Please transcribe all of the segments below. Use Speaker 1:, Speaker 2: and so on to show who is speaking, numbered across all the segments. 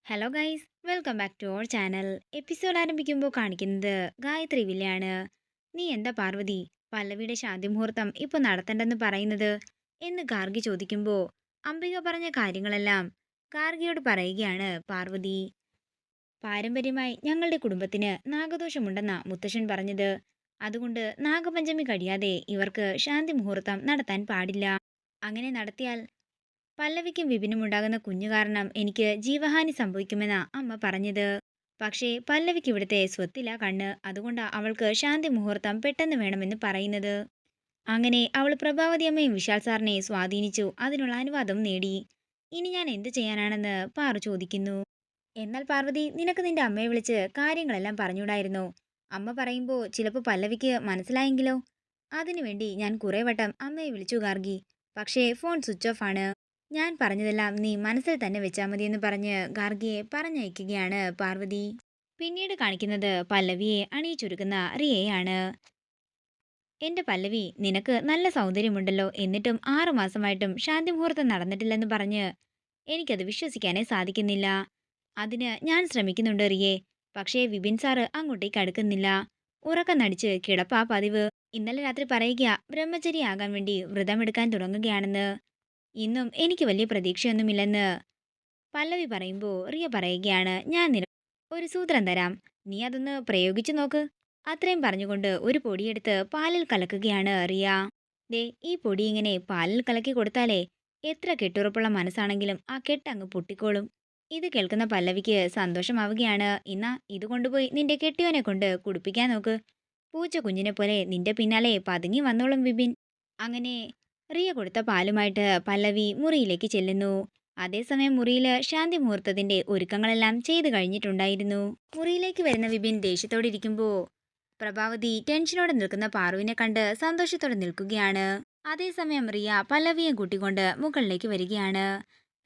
Speaker 1: Hello guys, welcome back to our channel. Episode ആരംഭിക്കുമ്പോൾ കാണിക്കുന്നത് ഗായത്രി വില്ലയാണ്. നീ എന്താ പാർവതി പല്ലവിയുടെ ശാന്തി മുഹൂർത്തം ഇപ്പോൾ നടത്തണ്ടെന്ന് പറയുന്നത് എന്ന് ഗാർഗി ചോദിക്കുമ്പോൾ അംബിക പറഞ്ഞ കാര്യങ്ങളെല്ലാം ഗാർഗിയോട് പറയുകയാണ് പാർവതി. പാരമ്പര്യമായി ഞങ്ങളുടെ കുടുംബത്തിന് നാഗദോഷമുണ്ടെന്നാ മുത്തശ്ശൻ പറഞ്ഞത്. അതുകൊണ്ട് നാഗപഞ്ചമി കഴിയാതെ ഇവർക്ക് ശാന്തി മുഹൂർത്തം നടത്താൻ പാടില്ല. അങ്ങനെ നടത്തിയാൽ പല്ലവിക്കും വിപിനും ഉണ്ടാകുന്ന കുഞ്ഞു കാരണം എനിക്ക് ജീവഹാനി സംഭവിക്കുമെന്നാ അമ്മ പറഞ്ഞത്. പക്ഷേ പല്ലവിക്ക് ഇവിടുത്തെ സ്വത്തില്ല കണ്ണ്, അതുകൊണ്ടാ അവൾക്ക് ശാന്തി മുഹൂർത്തം പെട്ടെന്ന് വേണമെന്ന് പറയുന്നത്. അങ്ങനെ അവൾ പ്രഭാവതി അമ്മയും വിശാൽ സാറിനെ സ്വാധീനിച്ചു, അതിനുള്ള അനുവാദം നേടി. ഇനി ഞാൻ എന്ത് ചെയ്യാനാണെന്ന് പാറു ചോദിക്കുന്നു. എന്നാൽ പാർവതി, നിനക്ക് നിന്റെ അമ്മയെ വിളിച്ച് കാര്യങ്ങളെല്ലാം പറഞ്ഞൂടായിരുന്നോ? അമ്മ പറയുമ്പോൾ ചിലപ്പോൾ പല്ലവിക്ക് മനസ്സിലായെങ്കിലോ? അതിനുവേണ്ടി ഞാൻ കുറെ വട്ടം അമ്മയെ വിളിച്ചു ഗാർഗി, പക്ഷേ ഫോൺ സ്വിച്ച് ഓഫ് ആണ്. ഞാൻ പറഞ്ഞതെല്ലാം നീ മനസ്സിൽ തന്നെ വെച്ചാൽ മതിയെന്ന് പറഞ്ഞ് ഗാർഗിയെ പറഞ്ഞയക്കുകയാണ് പാർവതി. പിന്നീട് കാണിക്കുന്നത് പല്ലവിയെ അണിയിച്ചൊരുക്കുന്ന റിയയാണ്. എന്റെ പല്ലവി, നിനക്ക് നല്ല സൗന്ദര്യമുണ്ടല്ലോ, എന്നിട്ടും 6 മാസമായിട്ടും ശാന്തി മുഹൂർത്തം നടന്നിട്ടില്ലെന്ന് പറഞ്ഞ് എനിക്കത് വിശ്വസിക്കാനേ സാധിക്കുന്നില്ല. അതിന് ഞാൻ ശ്രമിക്കുന്നുണ്ട് റിയേ, പക്ഷേ വിപിൻ സാറ് അങ്ങോട്ടേക്ക് അടുക്കുന്നില്ല. ഉറക്കം നടിച്ച് കിടപ്പാ പതിവ്. ഇന്നലെ രാത്രി പറയുക ബ്രഹ്മചരിയാകാൻ വേണ്ടി വ്രതമെടുക്കാൻ തുടങ്ങുകയാണെന്ന്. ഇന്നും എനിക്ക് വലിയ പ്രതീക്ഷയൊന്നുമില്ലെന്ന് പല്ലവി പറയുമ്പോൾ റിയ പറയുകയാണ്, ഞാൻ നിനക്ക് ഒരു സൂത്രം തരാം, നീ അതൊന്ന് പ്രയോഗിച്ചു നോക്ക്. അത്രയും പറഞ്ഞുകൊണ്ട് ഒരു പൊടിയെടുത്ത് പാലിൽ കലക്കുകയാണ് റിയ. ദേ, ഈ പൊടി ഇങ്ങനെ പാലിൽ കലക്കി കൊടുത്താലേ എത്ര കെട്ടുറപ്പുള്ള മനസ്സാണെങ്കിലും ആ കെട്ടങ്ങ് പൊട്ടിക്കോളും. ഇത് കേൾക്കുന്ന പല്ലവിക്ക് സന്തോഷമാവുകയാണ്. ഇന്നാ ഇത് കൊണ്ടുപോയി നിന്റെ കെട്ടിയോനെ കൊണ്ട് കുടിപ്പിക്കാൻ നോക്ക്. പൂച്ച കുഞ്ഞിനെ പോലെ നിന്റെ പിന്നാലെ പതുങ്ങി വന്നോളും വിപിൻ. അങ്ങനെ റിയ കൊടുത്ത പാലുമായിട്ട് പല്ലവി മുറിയിലേക്ക് ചെല്ലുന്നു. അതേസമയം മുറിയിൽ ശാന്തി മുഹൂർത്തത്തിന്റെ ഒരുക്കങ്ങളെല്ലാം ചെയ്തു കഴിഞ്ഞിട്ടുണ്ടായിരുന്നു. മുറിയിലേക്ക് വരുന്ന വിപിൻ ദേഷ്യത്തോടെ ഇരിക്കുമ്പോൾ പ്രഭാവതി ടെൻഷനോടെ നിൽക്കുന്ന പാറുവിനെ കണ്ട് സന്തോഷത്തോടെ നിൽക്കുകയാണ്. അതേസമയം റിയ പല്ലവിയെ കൂട്ടിക്കൊണ്ട് മുകളിലേക്ക് വരികയാണ്.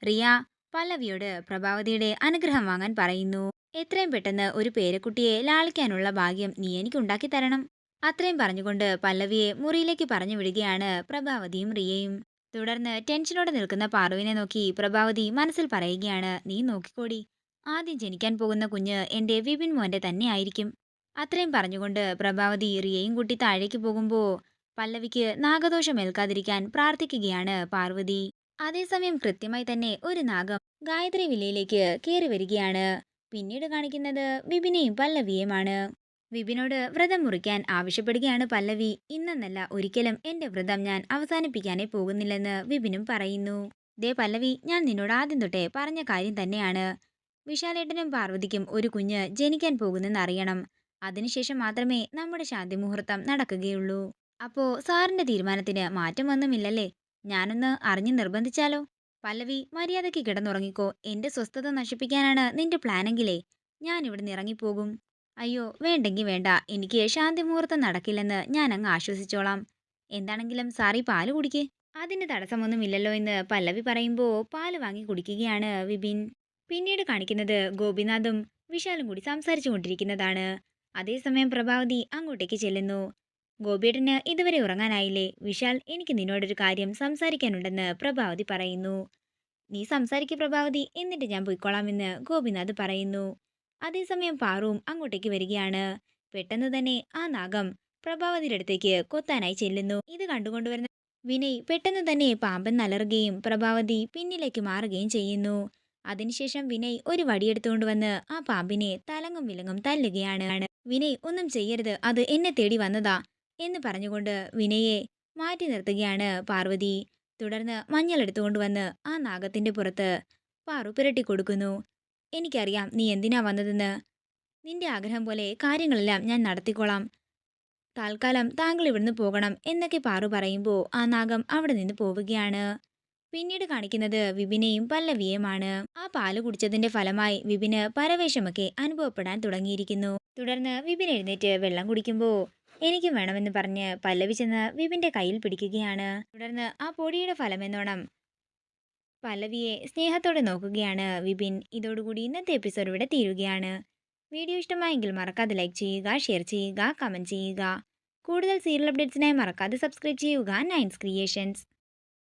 Speaker 1: റിയ പല്ലവിയോട് പ്രഭാവതിയുടെ അനുഗ്രഹം വാങ്ങാൻ പറയുന്നു. എത്രയും പെട്ടെന്ന് ഒരു പേരക്കുട്ടിയെ ലാളിക്കാനുള്ള ഭാഗ്യം നീ എനിക്ക് ഉണ്ടാക്കി തരണം. അത്രയും പറഞ്ഞുകൊണ്ട് പല്ലവിയെ മുറിയിലേക്ക് പറഞ്ഞു വിടുകയാണ് പ്രഭാവതിയും റിയയും. തുടർന്ന് ടെൻഷനോടെ നിൽക്കുന്ന പാറുവിനെ നോക്കി പ്രഭാവതി മനസ്സിൽ പറയുകയാണ്, നീ നോക്കിക്കോടി, ആദ്യം ജനിക്കാൻ പോകുന്ന കുഞ്ഞ് എന്റെ വിപിൻ മോന്റെ തന്നെ ആയിരിക്കും. അത്രയും പറഞ്ഞുകൊണ്ട് പ്രഭാവതി റിയയും കൂട്ടി താഴേക്ക് പോകുമ്പോൾ പല്ലവിക്ക് നാഗദോഷം ഏൽക്കാതിരിക്കാൻ പ്രാർത്ഥിക്കുകയാണ് പാർവതി. അതേസമയം കൃത്യമായി തന്നെ ഒരു നാഗം ഗായത്രി വില്ലയിലേക്ക് കയറി വരികയാണ്. പിന്നീട് കാണിക്കുന്നത് വിപിനെയും പല്ലവിയുമാണ്. വിപിനോട് വ്രതം മുറിക്കാൻ ആവശ്യപ്പെടുകയാണ് പല്ലവി. ഇന്നെന്നല്ല ഒരിക്കലും എന്റെ വ്രതം ഞാൻ അവസാനിപ്പിക്കാനേ പോകുന്നില്ലെന്ന് വിപിനും പറയുന്നു. ദേ പല്ലവി, ഞാൻ നിന്നോട് ആദ്യം തൊട്ടേ പറഞ്ഞ കാര്യം തന്നെയാണ്. വിശാലേട്ടനും പാർവതിക്കും ഒരു കുഞ്ഞ് ജനിക്കാൻ പോകുന്നെന്ന് അറിയണം. അതിനുശേഷം മാത്രമേ നമ്മുടെ ശാന്തി മുഹൂർത്തം നടക്കുകയുള്ളൂ. അപ്പോ സാറിന്റെ തീരുമാനത്തിന് മാറ്റമൊന്നുമില്ലല്ലേ? ഞാനൊന്ന് അറിഞ്ഞു നിർബന്ധിച്ചാലോ? പല്ലവി, മര്യാദയ്ക്ക് കിടന്നുറങ്ങിക്കോ. എന്റെ സ്വസ്ഥത നശിപ്പിക്കാനാണ് നിന്റെ പ്ലാനെങ്കിലേ ഞാൻ ഇവിടുന്ന് ഇറങ്ങിപ്പോകും. അയ്യോ വേണ്ടെങ്കി വേണ്ട, എനിക്ക് ശാന്തി മുഹൂർത്തം നടക്കില്ലെന്ന് ഞാൻ അങ്ങ് ആശ്വസിച്ചോളാം. എന്താണെങ്കിലും സാറി പാല് കുടിക്ക്. അതിന് തടസ്സമൊന്നുമില്ലല്ലോ എന്ന് പല്ലവി പറയുമ്പോൾ പാല് വാങ്ങി കുടിക്കുകയാണ് വിപിൻ. പിന്നീട് കാണിക്കുന്നത് ഗോപിനാഥും വിശാലും കൂടി സംസാരിച്ചു കൊണ്ടിരിക്കുന്നതാണ്. അതേസമയം പ്രഭാവതി അങ്ങോട്ടേക്ക് ചെല്ലുന്നു. ഗോപിയേട്ടന് ഇതുവരെ ഉറങ്ങാനായില്ലേ? വിശാൽ, എനിക്ക് നിന്നോടൊരു കാര്യം സംസാരിക്കാനുണ്ടെന്ന് പ്രഭാവതി പറയുന്നു. നീ സംസാരിക്ക് പ്രഭാവതി, എന്നിട്ട് ഞാൻ പോയിക്കോളാമെന്ന് ഗോപിനാഥ് പറയുന്നു. അതേസമയം പാറുവും അങ്ങോട്ടേക്ക് വരികയാണ്. പെട്ടെന്ന് തന്നെ ആ നാഗം പ്രഭാവതിയുടെ അടുത്തേക്ക് കൊത്താനായി ചെല്ലുന്നു. ഇത് കണ്ടുകൊണ്ടുവരുന്ന വിനയ് പെട്ടെന്ന് തന്നെ പാമ്പൻ നലറുകയും പ്രഭാവതി പിന്നിലേക്ക് മാറുകയും ചെയ്യുന്നു. അതിനുശേഷം വിനയ് ഒരു വടിയെടുത്തുകൊണ്ട് വന്ന് ആ പാമ്പിനെ തലങ്ങും വിലങ്ങും തല്ലുകയാണ്. വിനയ്, ഒന്നും ചെയ്യരുത്, അത് എന്നെ തേടി വന്നതാ എന്ന് പറഞ്ഞുകൊണ്ട് വിനയെ മാറ്റി നിർത്തുകയാണ് പാർവതി. തുടർന്ന് മഞ്ഞൾ എടുത്തുകൊണ്ടുവന്ന് ആ നാഗത്തിന്റെ പുറത്ത് പാറു പുരട്ടി കൊടുക്കുന്നു. എനിക്കറിയാം നീ എന്തിനാ വന്നതെന്ന്. നിന്റെ ആഗ്രഹം പോലെ കാര്യങ്ങളെല്ലാം ഞാൻ നടത്തിക്കോളാം. തൽക്കാലം താങ്കൾ ഇവിടുന്ന് പോകണം എന്നൊക്കെ പാറു പറയുമ്പോൾ ആ നാഗം അവിടെ നിന്ന് പോവുകയാണ്. പിന്നീട് കാണിക്കുന്നത് വിപിനെയും പല്ലവിയെയുമാണ്. ആ പാല് കുടിച്ചതിന്റെ ഫലമായി വിപിന് പരവേശമൊക്കെ അനുഭവപ്പെടാൻ തുടങ്ങിയിരിക്കുന്നു. തുടർന്ന് വിപിൻ എഴുന്നേറ്റ് വെള്ളം കുടിക്കുമ്പോൾ എനിക്കും വേണമെന്ന് പറഞ്ഞ് പല്ലവി ചെന്ന് വിപിന്റെ കയ്യിൽ പിടിക്കുകയാണ്. തുടർന്ന് ആ പൊടിയുടെ ഫലമെന്നോണം പല്ലവിയെ സ്നേഹത്തോടെ നോക്കുകയാണ് വിപിൻ. ഇതോടുകൂടി ഇന്നത്തെ എപ്പിസോഡ് ഇവിടെ തീരുകയാണ്. വീഡിയോ ഇഷ്ടമായെങ്കിൽ മറക്കാതെ ലൈക്ക് ചെയ്യുക, ഷെയർ ചെയ്യുക, കമന്റ് ചെയ്യുക. കൂടുതൽ സീരിയൽ അപ്ഡേറ്റ്സിനായി മറക്കാതെ സബ്സ്ക്രൈബ് ചെയ്യുക നയൻസ് ക്രിയേഷൻസ്.